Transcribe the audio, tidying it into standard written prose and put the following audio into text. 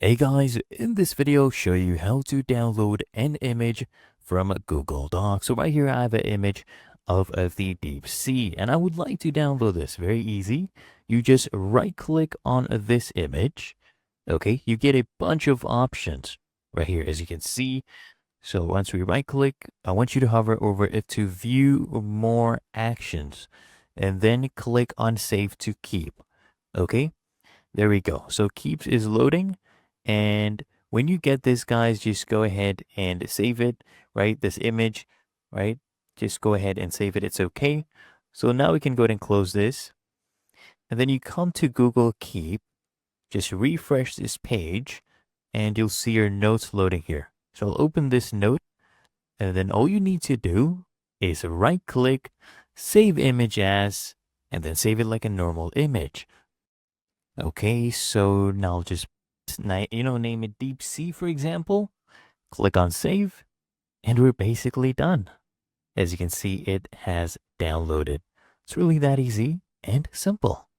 Hey guys, in this video, show you how to download an image from Google Docs. So right here, I have an image of the deep sea, and I would like to download this. Very easy. You just right click on this image. Okay, you get a bunch of options right here, as you can see. So once we right click, I want you to hover over it to view more actions, and then click on save to keep. Okay. There we go. So keeps is loading. And when you get this, guys, just go ahead and save it, right? This image, right? Just go ahead and save it. It's okay. So now we can go ahead and close this. And then you come to Google Keep, just refresh this page, and you'll see your notes loading here. So I'll open this note, and then all you need to do is right click, save image as, and then save it like a normal image. Okay, so now just name it Deep Sea, for example. Click on save, and we're basically done. As you can see, it has downloaded. It's really that easy and simple.